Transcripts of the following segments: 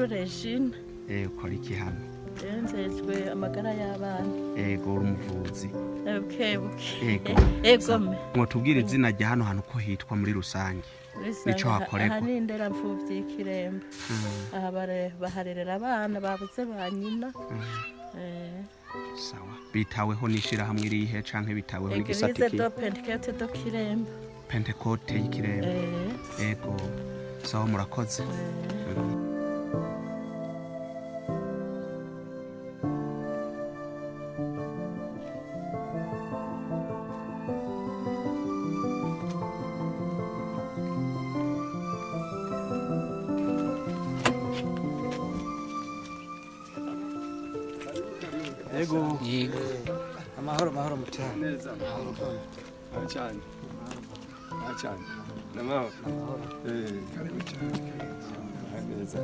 Niyonkuru Regine. ukora iki hano? Njejwe amagara y'abana. Uri umuvuzi. Ego. Mwotubwira izina rya hano hantu ko hitwa muri rusange. Nico hakorerwa. Aha ni indera impfuvyi y'Ikiremba. Aha baharerera abana babuze ba nyina. Sawa. Bitaweho n'ishirahamwe irihe canke bitaweho n'igisata iki? Pentecote do Kiremba. Pentecote y'Ikiremba. Ego. Sawa murakoze. Yego. Amahoro mutana. Neza. Achani. Namahoro. Karibu cyane. Neza.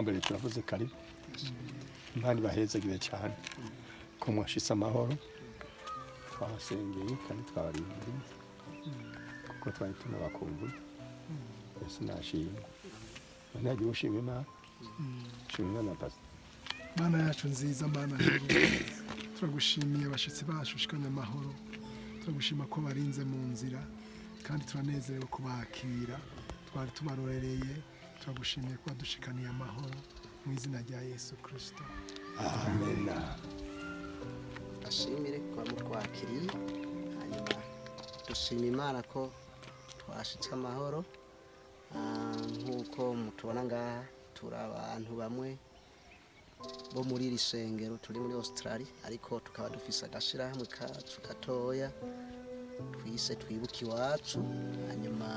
Mbere turavuze karibu impani bahezagire cyane ko mwashitse amahoro twasengeye kandi twabarindiriye kuko twari tunabakumbuye ese nashimye ntagiye ushimye Imana shimwe na pasi Mana yacu nziza Mana turagushimiye abashitsi bacu shikanya amahoro turagushima ko barinze mu nzira kandi turanezerewe kubakira twari tubarorereye turagushimiye ko wadushikaniye amahoro mu izina rya Yesu Kristo. Amen. Ashimire kwa mutwakiriye hanyuma dushima Imana ko twashitse amahoro nkuko mutubona ngaha turi abantu bamwe bo muri iri sengero turi muri Australia ariko tukaba dufise agashirahamwe kacu gatoya twise twibuka iwacu hanyuma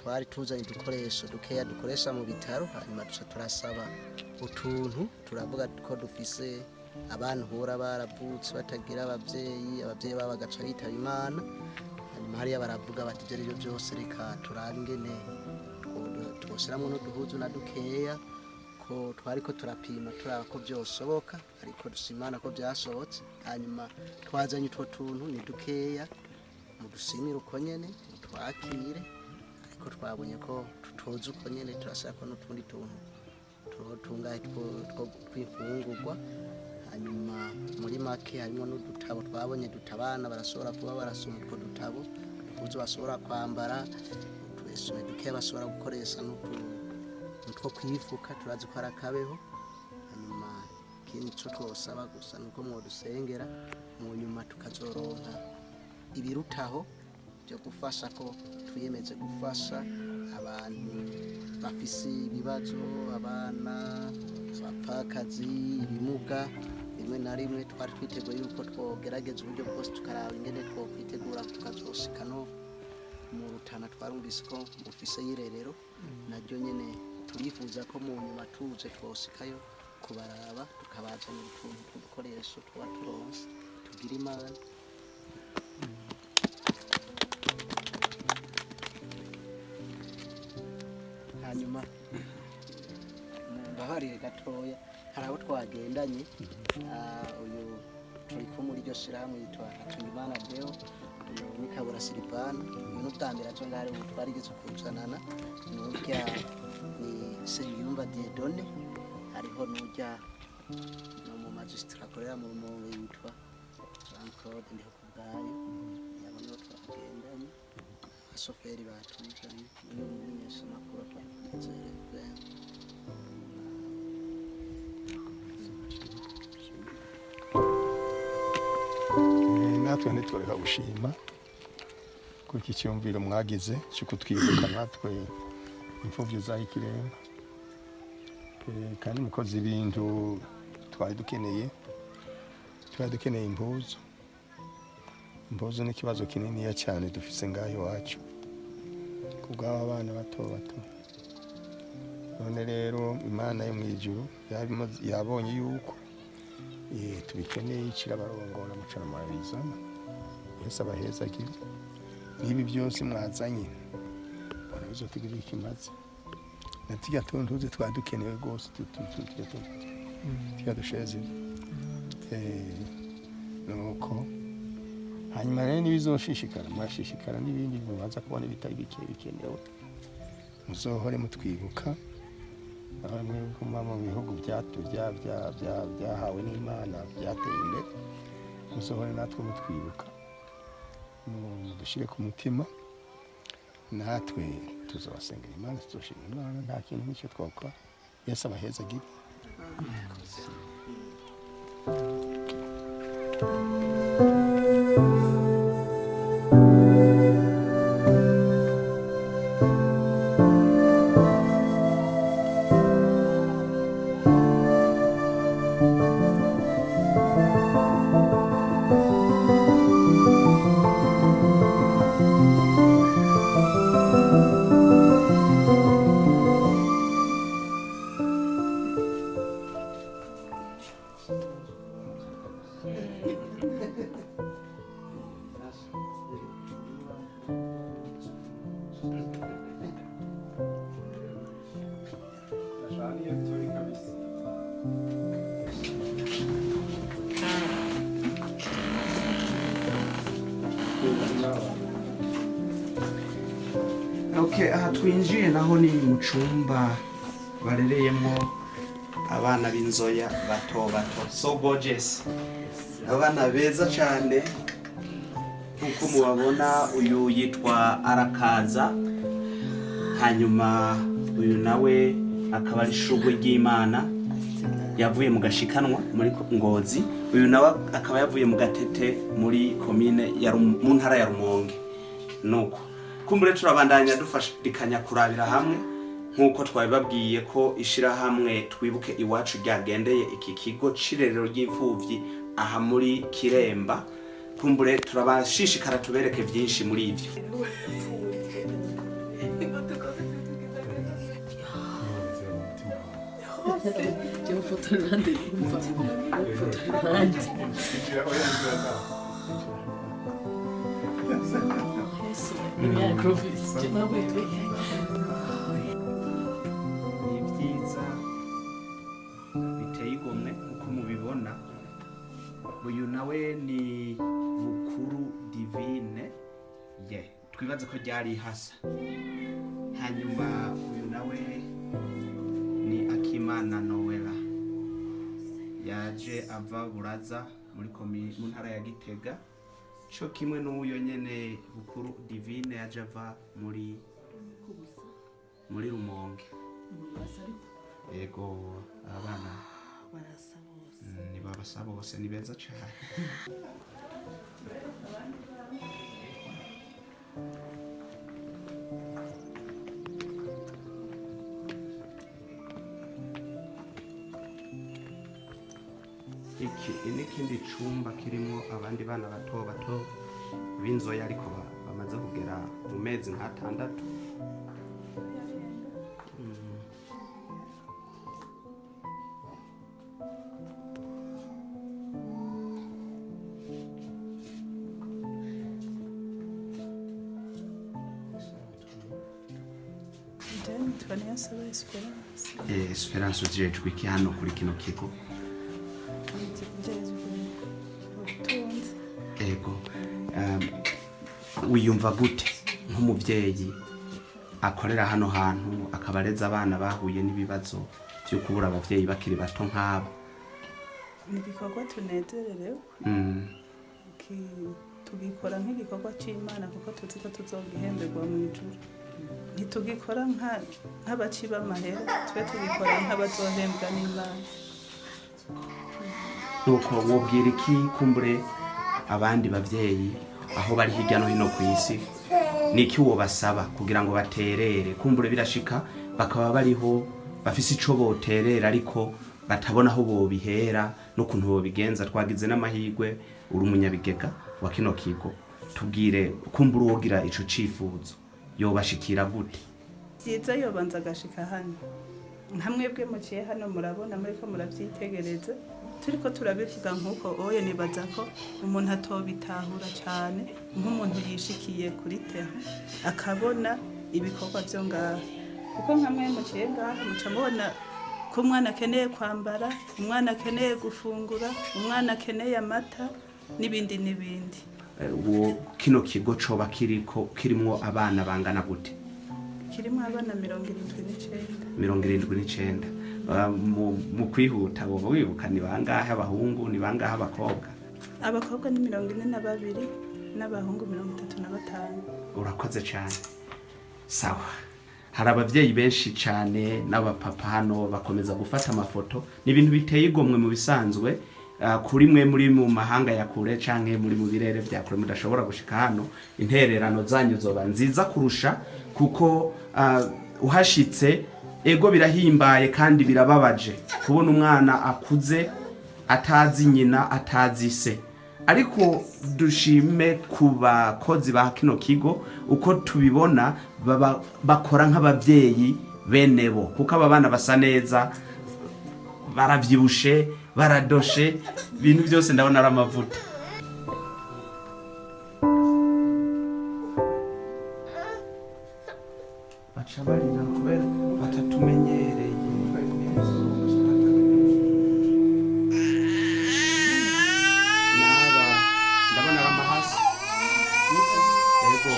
twari tuzanye udukoresho dukeya dukoresha mu bitaro hanyuma duca turasaba utuntu turavuga ko dufise abantu hora baravutse batagira abavyeyi babo bagaca bitaba Imana hanyuma hariya baravuga bati ibyo byose reka turangene twoshiramwo n'uduhuzu na dukeya ko twariko turapima turaba ko byoshoboka ariko dusimana ko byashobotse hanyuma twazanye utwo tuntu ni dukeya mu dusimira uko nyene twakire ko twabonye ko tutoze uko nyene turashaka n'utundi tuntu tungahe two twifungurwa hanyuma muri make harimo n'udutabo twabonye dutabana barashobora kuba barasoma utwo dutabo dukuzo bashobora kwambara twese duke bashobora gukoresha n'utwo kwifuka turazi ko arakabeho hanyuma ikindi cyo twosaba gusa nuko mwo dusengera mu nyuma tukazoronka ibirutaho byo gufasha ko twiyemeje gufasha abantu bafise ibibazo, abana, abapfakazi, ibimuga. Rimwe na rimwe twari twiteguye yuko twogerageza uburyo bwose tukaraba ingene twokwitegura tukazoshika no mu Rutana. Twarumvise ko mufise y'irerero naryo nyene turifuza ko mu nyuma tuje twoshikayo kubaraba tukabazanira utuntu tw'udukoresho tuba turonse tugira imana. Hanyuma mbabarire gatoya, hari abo twagendanye uyu turi ko muri iryo shirahamwe yitwa Hatungimana Deo, uyu ni Kabura Silvana, uyu n'ubwambere aco ngare ubu twarigeze kuzanana, n'urya ni Sengiyumva Diedone, hariho n'urya no mu magistrat akorera mu Rumonge yitwa Jean-Claude Ndihokubwayo, yabo nibo twagendanye, abashoferi batuzanye, uyu mumenyeshamakuru twanezerewe. natwe ntitworeka gushima kuri iki cyumviro mwagize cyo kutwibuka natwe impfuvyi z'Ikiremba, kandi mukoze ibintu twari dukeneye impuzu n'ikibazo kininiya cyane dufise ngaho iwacu kubw'aba bana bato none rero Imana yo mw'ijuru yabonye yuko tubikeneye ikirabarongora mucara murabizana Yesu abahezagire n'ibi byose mwazanye bona bizotugirira ikimaze na tujya tuntuze twadukenewe rwose tujya dusheze nuko hanyuma rero nibizoshishikara murashishikara n'ibindi mubanza kubona ibitari bikenewe muzohore mutwibuka abamwe mu bihugu byahawe n'Imana byateye imbere muzohore natwe mutwibuka mudushire ku mutima natwe tuzabasengera Imana tuzoshima Imana nta kintu n'icyo twakora. Yesu abahezagire. Aha twinjiye naho ni mu cumba barereyemo abana b'inzoya bato so gorgeous, abana beza cyane nkuko mubabona. Uyu yitwa Arakaza, hanyuma uyu nawe akaba ari Shugwe ry'Imana yavuye mu gashikanwa muri Ngozi, uyu nawe akaba yavuye mu Gatete muri komine mu ntara ya Rumonge. Nuko kumbure turabandanya dufashikanya kurabira hamwe nkuko twabibabwiye ko ishirahamwe Twibuke Iwacu ryagendeye iki kigo cirerero ry'imfuvyi aha muri Kiremba. Kumbure turabashishikara tubereke byinshi muri ivyo. Ni byiza biteye igomwe nkuko mubibona. Uyu nawe ni Bukuru Divine twibaze ko ryari hasa. Hanyuma uyu nawe ni Akimana Noela yaje ava Buraza mu ntara ya Gitega, cyo kimwe n'uyo nyene Bukuru Divine yaje ava muri Rumonge. Yego abana ni babasa bose ni beza cyane. n'ikindi cumba kirimo abandi bana bato bato b'inzoya ariko bamaze kugera mu mezi nk'atandatu. Esperance ujejwe iki hano kuri kino kigo? Ego. Wiyumva gute nk'umuvyeyi akorera hano hantu akabareza abana bahuye n'ibibazo byo kubura abavyeyi bakiri bato nk'aba? Ni igikorwa tunezererewe. Tugikora nk'igikorwa c'Imana kuko tuzi ko tuzogihemberwa mu ijuru. Ntitugikora nk'abaciba amahera, twe tugikora nk'abazohembwa n'Imana. Nuko wobwira iki kumbure abandi bavyeyi aho bari hirya no hino ku isi? Niki wobasaba kugira ngo baterere? Kumbure birashika bakaba bariho bafise ico boterera ariko batabona aho bobihera n'ukuntu bobigenza. Twagize n'amahirwe uri umunyabigega wa kino kigo, tubwire kumbure wogira ico cifuzo yobashikira gute? Vyiza yobanza agashika hano, nkamwebwe muciye hano murabona muriko muravyitegereza, turiko turabishiga nk'uko oye nibaza ko umuntu atobitahura cyane nk'umuntu yishikiye kuri terre akabona ibikorwa byo ngaha, kuko nkamwe muciye ngaha muca mubona ko umwana akeneye kwambara, umwana akeneye gufungura, umwana akeneye amata n'ibindi n'ibindi. Kino kigo coba kirimwo abana bangana gute? Kirimo abana 79. 79. Mu kwihuta woba wibuka ni bangahe abahungu ni bangahe abakobwa? Abakobwa ni 42 n'abahungu 35. Urakoze cyane. Sawa. Hari abavyeyi benshi cyane n'abapapa hano bakomeza gufata amafoto. Ni ibintu biteye igomwe mu bisanzwe. Kuri mwe muri mu mahanga ya kure canke muri mu birere vya kure mudashobora gushika hano, intererano zanyu zoba nziza kurusha kuko uhashitse ego birahimbaye kandi birababaje kubona umwana akuze atazi nyina atazi se. Ariko dushime ku bakozi ba kino kigo uko tubibona bakora nk'abavyeyi benebo, kuko aba bana basa neza, baravyibushe, baradoshe, ibintu byose ndabona ari amavuta. Baca barira kubera batatumenyereye. Naba ndabona amahasi. Ego.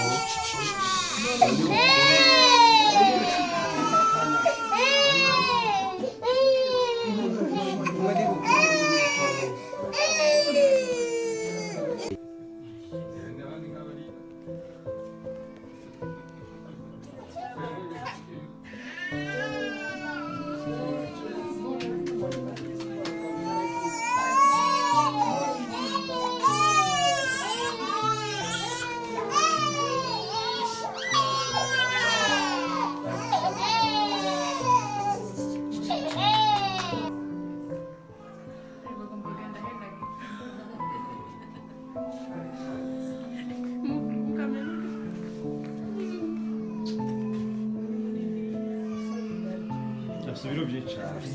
Ibiro by'icyayi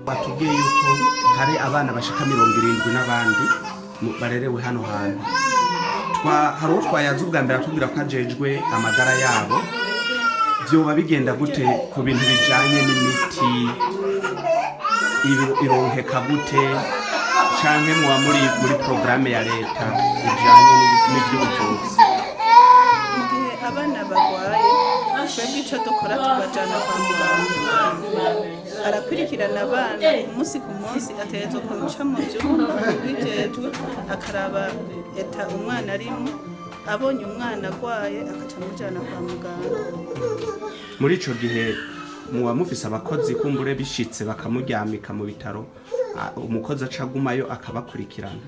batubwiye yuko hari abana bashika 70 n'abandi barerewe hano hantu. Hari uwo twayaze ubwa mbere atubwira ko ajejwe amagara yabo. Byoba bigenda gute ku bintu bijanye n'imiti ironkeka gute canke muba muri programme ya leta ijanye n'ivy'ubuvuzi? Mu gihe abana barwaye twebwe ico dukora tubajana kwa muganga, arakurikirana abana umunsi ku munsi, ategerezwa kuca mu vyumba bijejwe akaraba eta umwana arimo, abonye umwana arwaye akaca mujana kwa muganga. Muri ico gihe muba mufise abakozi kumbure bishitse bakamuryamika mu bitaro, umukozi acagumayo akabakurikirana?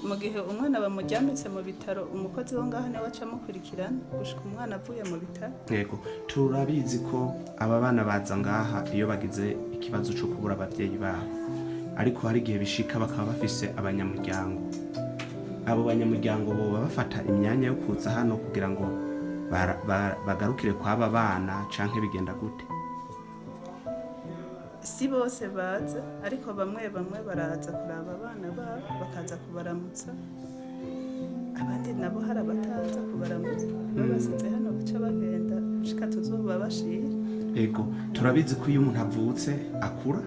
mu gihe umwana bamujyamitse mu bitaro umukozi wo ngaho niwe aca amukurikirana gushika umwana avuye mu bitaro. Yego turabizi ko aba bana baza ngaha iyo bagize ikibazo cyo kubura ababyeyi babo, ariko hari igihe bishika bakaba bafise abanyamuryango. Abo banyamuryango boba bafata imyanya yo kuza hano kugira ngo bagarukire kw'aba bana canke bigenda gute? Si bose baza ariko bamwe baraza kuraba abana babo bakaza kubaramutsa, abandi nabo hari abataza kubaramutsa babasize hano baca bagenda gushika tuzoba bashira. Yego turabizi ko iyo umuntu avutse akura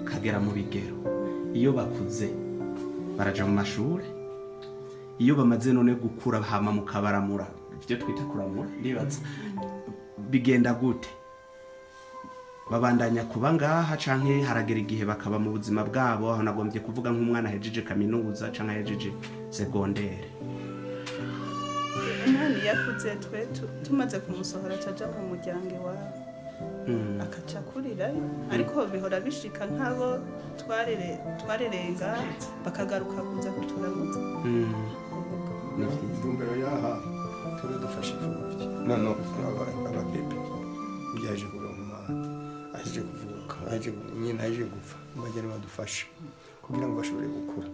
kagera mu bigero, iyo bakuze baraja mu mashuri, iyo bamaze none gukura hama mukabaramura ibyo twita kuramura, ndibaza bigenda gute? Babandanya kuba ngaha canke haragera igihe bakaba mu buzima bwabo? Aho nagombye kuvuga nk'umwana hejeje kaminuza canke hejeje segondere. Umwana yakuze twe tumaze kumusohora caja mu muryango iwabo akaca kurirayo, ariko bihora bishika nk'abo twarerenga bakagaruka kuza kuturamutsa. Intumbero yaha turi dufasha impfuvyi none ababebe byaje kuronka aje kuvuka nyine aje gupfa bagera badufasha kugira ngo bashobore gukura,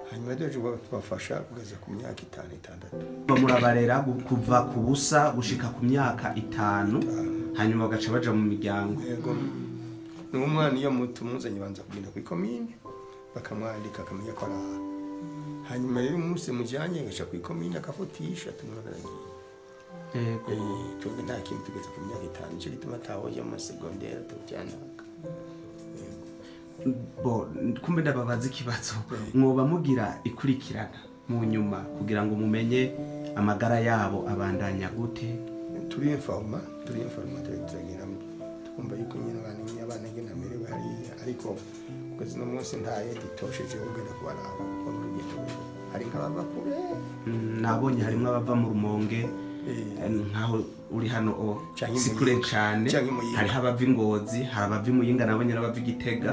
hanyuma rero tubafasha kugeza ku myaka 5-6. Bamurabarera kuva ku busa gushika ku myaka 5, hanyuma bagaca baja mu miryango. Yego n'umwana iyo mutumuzanye banza kugenda ku ikomine bakamwandika akamenya ko araha, hanyuma rero umunsi mujyanye agaca ku ikomine akafutisha tumwaragiye. Yego twebwe nta kintu tugeze ku myaka 5 cyo gituma tahoje mu segondere tujyanaka. Bo kumbe ndababaza ikibazo, mwoba mugira ikurikirana mu nyuma kugira ngo mumenye amagara yabo abandanya gute? Turi informa turagira tukumva yuko nyine abana ngene amerewe hariya, ariko kuko no munsi ntaye ditosheje ugenda kubaraba mu rugendo, hari nk'abava kure. Nabonye harimo abava mu Rumonge nkaho uri hano si kure cyane, hariho abava Ingozi, hari abava Muyinga, nabonye n'abava Gitega,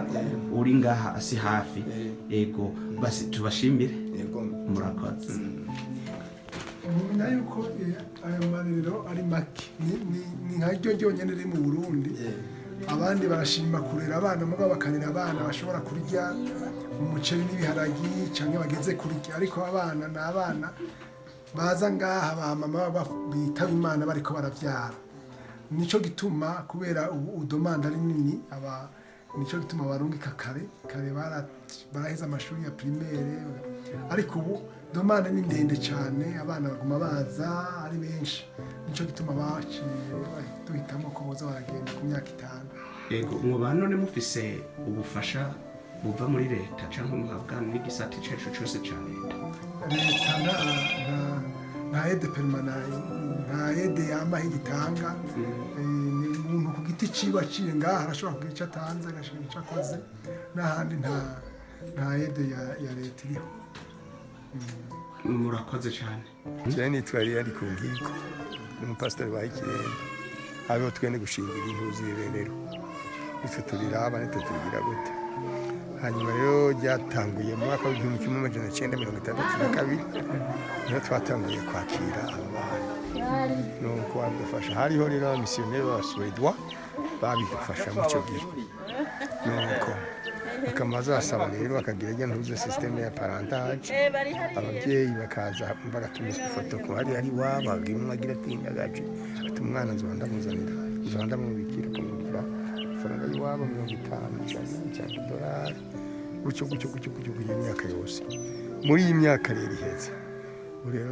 uri ngaha asi hafi. Yego basi tubashimire. Yego murakoze. Mumenya yuko aya marerero ari make ni nkaryo ryonyene riri mu Burundi. Abandi barashima kurera abana mugabo bakanira abana bashobora kurya umuceri n'ibiharagi canke bageze kurya, ariko abana n'abana baza ngaha ba mama bitaba Imana bariko baravyara. Nico gituma kubera udomanda ari nini nico gituma barungika kare baraheza amashuri ya primaire, ariko ubu domanda ni ndende cyane, abana baguma baza ari benshi, nico gituma duhitamo ko boza baragenda ku myaka 5. Yego mwoba none mufise ubufasha buva muri leta cyangwa muhabwa n'igisata cyose cya leta? Leta nta aide permanente, nta aide yamaho igitanga. Ni umuntu ku giti ciwe aciye ngaha arashobora kugira icyo atanze agashira icyo akoze, n'ahandi nta aide ya leta iriho. Murakoze cyane. Cyane nitwari ari ku nkiko n'umupasiteri wa Ikiremba, abo twende gushingira intuzi rero bityo turiraba tugira gute. Hanyuma rero ryatanguye mu mwaka w'1962 niho twatanguye kwakira abana, nuko badufasha. Hariho rero abamisiyoneri b'Abaswedwa babifasha mu cyo gihe, nuko bakamaza basaba rero bakagira ijya ntuze systeme ya parentage, ababyeyi bakaza bagatumiza ifoto ko hari waba gimwagira tinyagaje ati umwana nzondamuzanira nzondamubikira kumuvura faranga yiwabo $50 gutyo imyaka yose. Muri iyi myaka rero iheze rero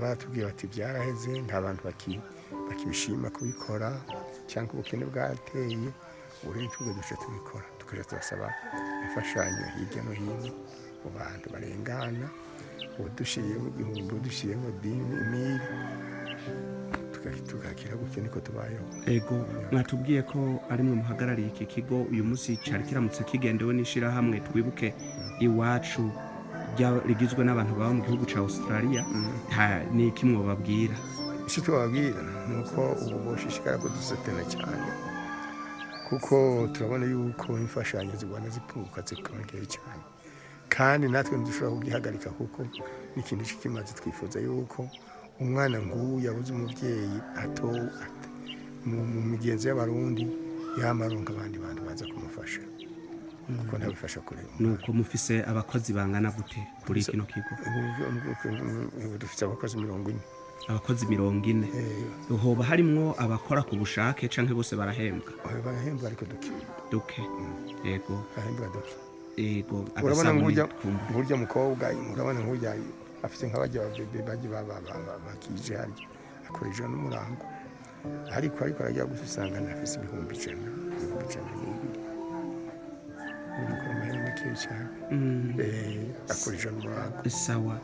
batubwiye bati byaraheze, nta bantu bakibishima kubikora cyangwa ubukene bwateye, ubu tujye duce tubikora tukaja turasaba imfashanyo hirya no hino mu bantu barengana, udushiriyemo 1000 udushiriyemo 1000 tukakira gutyo niko tubayeho. Ego mwatubwiye ko ari mwe muhagarariye iki kigo uyu munsi cyari kiramutse kigendewe n'ishira hamwe twibuke iwacu rigizwe n'abantu baba mu gihugu ca Australia, ni iki mwobabwira? Icyo twababwira nuko ubu boshishikara ko dusatana cyane, kuko turabona yuko imfashanyo zibona zipunguka zikongera cyane. kandi natwe ntidushobora kugihagarika kuko ni ikintu kimaze. Twifuza yuko umwana nk'uyu yabuze umubyeyi mu migenzo y'abarundi yamaronka abandi bantu baza kumufasha kuko ntabifasha kureba. Nuko mufise abakozi bangana gute kuri kino kigo? Dufite abakozi 40. Abakozi 40. Hoba harimwo abakora ku bushake canke bose barahembwa? Barahembwa ariko duke. Yego. Barahembwa duke. Yego. Urabona nk'urya mukobwa, urabona nk'urya afite nk'abajya baje bakije harya akoresha n'umurango, ariko arajya gusanga nafise 100,000. Akoresha n'umurango. Sawa.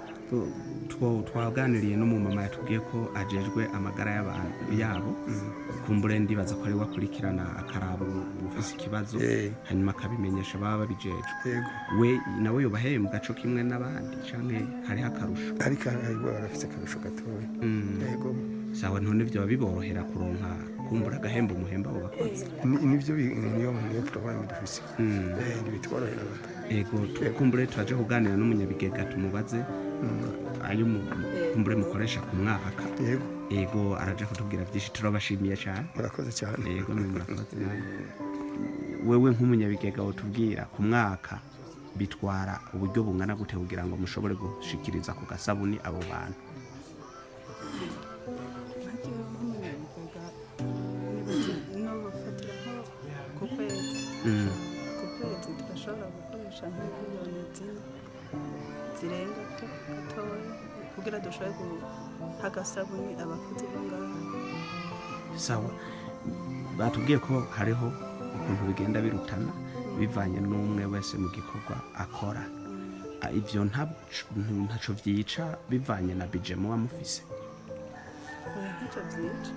Twaganiriye no mu mama yatubwiye ko ajejwe amagara y'abantu yabo, kumbure ndibaza ko ari wakurikirana akarabo ufise ikibazo hanyuma akabimenyesha baba babijejwe. We nawe yobahembwa co kimwe n'abandi canke hari akarusho? Ariko barafise akarusho gatoya. Yego. Sawa, none byo biborohera kuronka kumbura agahembo umuhemba abo bakozi? Nivyo niyo program dufise. Bitworohera. Yego, kumbure turaje kuganira n'umunyabigega tumubaze ayo kumbure mukoresha ku mwaka. Yego, araje kutubwira byinshi, turabashimiye cyane. Murakoze cyane. Yego, murakoze. Wewe nk'umunyabigega utubwira ku mwaka bitwara uburyo bungana gute kugira ngo mushobore gushikiriza ku gasabuni abo bantu? Turashobora gukoresha nk'imiliyoni zirenga gatoya kugira dushobore guha agasabuni abakozi bo ngaho. Sawa, batubwiye ko hariho ukuntu bigenda birutana bivanye n'umwe wese mu gikorwa akora. Ivyo ntaco vyica bivanye na budget muba mufise? Ntaco vyica.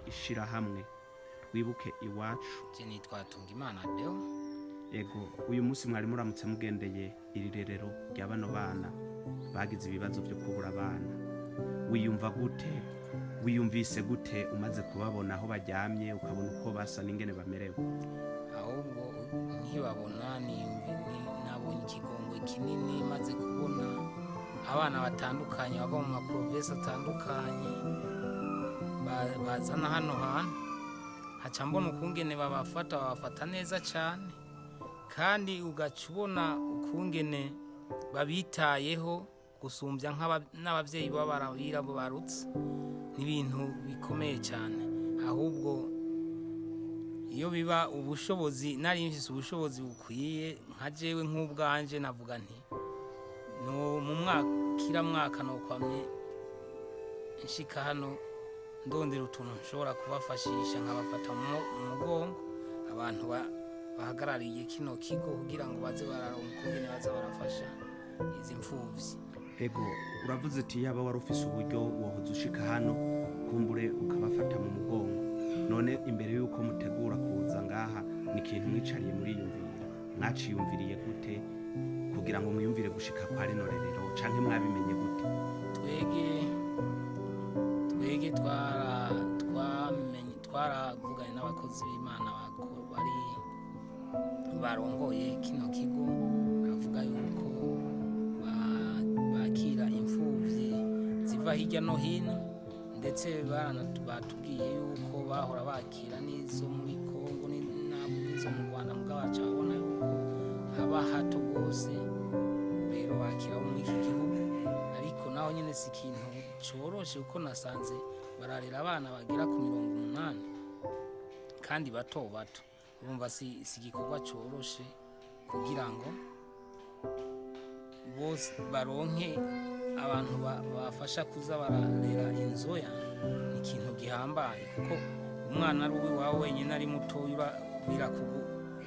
Ishirahamwe Twibuke Iwacu. Je nitwa Tungimana Deo. Ego, uyu munsi mwari muramutse mugendeye iri rerero rya bano bana bagize ibibazo byo kubura abana. Wiyumva gute? Wiyumvise gute umaze kubabona aho baryamye ukabona uko basa n'ingene bamerewe? Ahubwo nkibabona nabonye ikigongo kinini, maze kubona abana batandukanye bava mu maprovinsi atandukanye bazana hano hantu, haca mbona ukungene babafata neza cyane, kandi ugaca ubona ukungene babitayeho gusumbya n'ababyeyi b'abarabira bo barutse. N'ibintu bikomeye cyane. Ahubwo iyo biba ubushobozi, nari mfise ubushobozi bukwiye nka jewe nk'ubwanje, navuga nti no mu mwaka no kwamye nshika hano ndondera utuntu nshobora kubafashisha, nkabafata mu mugongo abantu bahagarariye kino kigo kugira ngo baze bararonka ukungene baza barafasha izi impfuvyi. Ego, uravuze ati yaba wari ufise uburyo wohoza ushika hano kumbure ukabafata mu mugongo, none imbere yuko mutegura kuza ngaha ni ikintu mwicariye muri yumvira, mwaciyumviriye gute kugira ngo mwiyumvire gushika kwa rino rerero, canke mwabimenye gute? Twege twaravuganye n'abakozi b'Imana bari barongoye kino kigo, bavuga yuko bakira impfuvyi ziva hirya no hino, ndetse batubwiye yuko bahora bakira n'izo muri Kongo n'izo mu Rwanda, mugabo baca babona yuko haba hato rwose, rero bakira muri iki gihugu. Ariko naho nyene si ikintu coroshe, kuko nasanze bararera abana bagera ku 80 kandi bato bato urumva si igikorwa cyoroshe kugira ngo bose baronke abantu bafasha kuza bararera inzoya ni ikintu gihambaye kuko umwana ari uwiwawe wenyine ari mutoya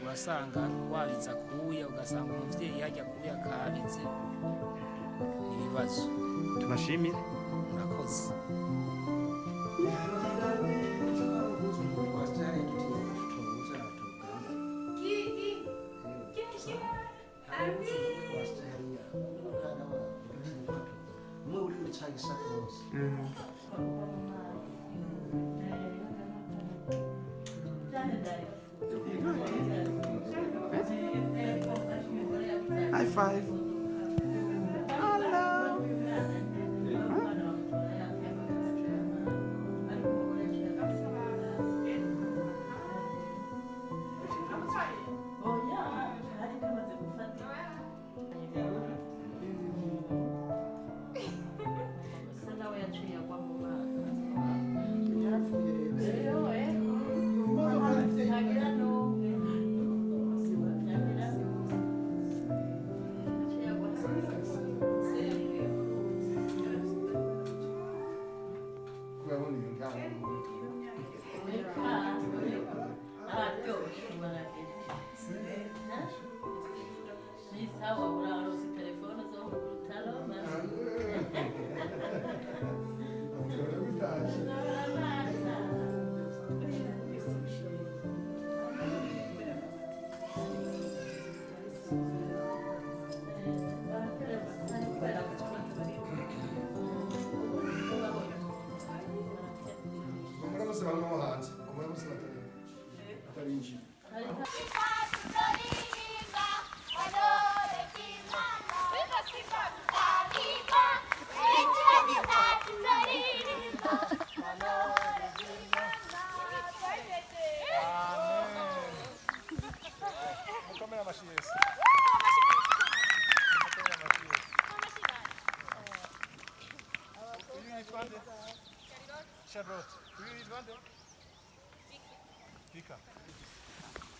urasanga wabiza kuya ugasanga umuvyeyi hajya kuya kabize ibibazo. Tubashimire murakoze. High five.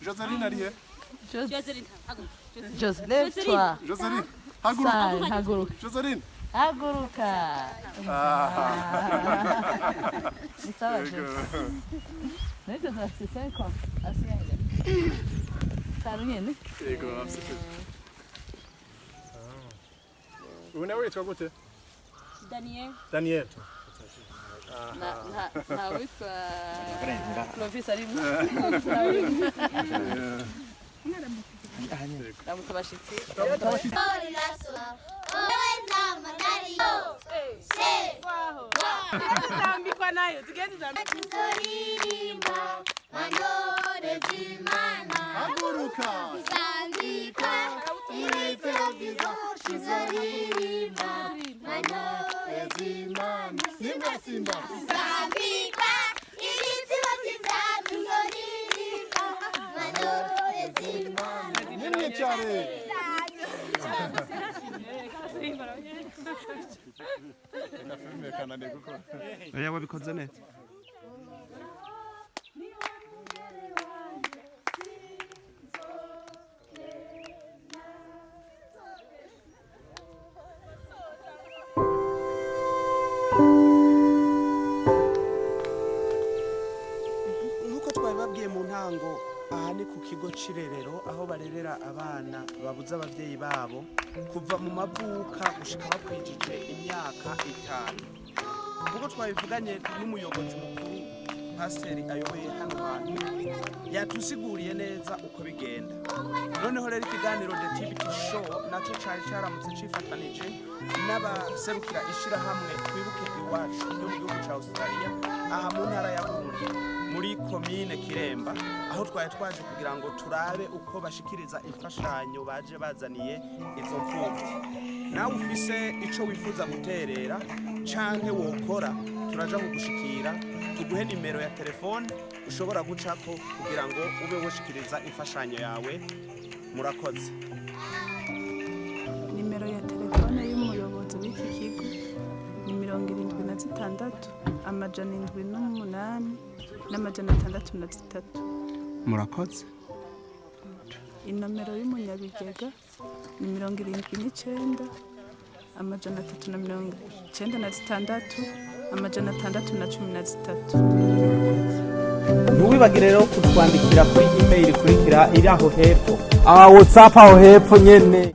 Joseline arihe? Joseline, toi. Joseline, haguruka. Haguruka. Joseline. Haguruka. Ni sawa Joseline. Nende tunafika 5 ans. Asiye. Karuni. Yego, absolutely. Una witwa gute? Daniel. Na witwa Clovis arimo. Namutubashitsi. Tambikwa nayo tugende Turirimba manore z'Imana Haguruka. Zandika ibitero byiza tuzaririmba manore z'Imana Simba. Zandika ibitero byiza tuzaririmba manore z'Imana Nini cyane. Oya wabikoze neza. Nkuko twari babwiye mu ntango aha ni ku kigo c'irerero aho barerera abana babuze abavyeyi babo kuva mu mavuka gushika bakwijije imyaka 5. Nkuko twabivuganye n'umuyobozi mukuru pasiteri ayoboye hano hantu yatusiguriye neza uko bigenda. Noneho rero ikiganiro The TBT Show naco cari caramutse cifatanije n'abaserukira ishirahamwe Twibuke Iwacu yo mu gihugu ca Australia aha mu ntara ya Bururi muri komine Kiremba aho twari twaje kugira ngo turabe uko bashikiriza imfashanyo baje bazaniye izo mfubyi. Nawe ufise ico wifuza guterera canke wokora turaja kugushikira tuguhe nimero ya telefone ushobora gucako kugira ngo ube woshikiriza imfashanyo yawe. Murakoze. nimero ya telefone y'umuyobozi w'iki kigo ni 76 amajana 78 n'amajana 63. murakoze. Inomero y'umunyabigega ni 79 amajana 396 amajana 613. Ntiwibagire rero kutwandikira kuri email kurikira iri aho hepfo. WhatsApp aho hepfo nyene.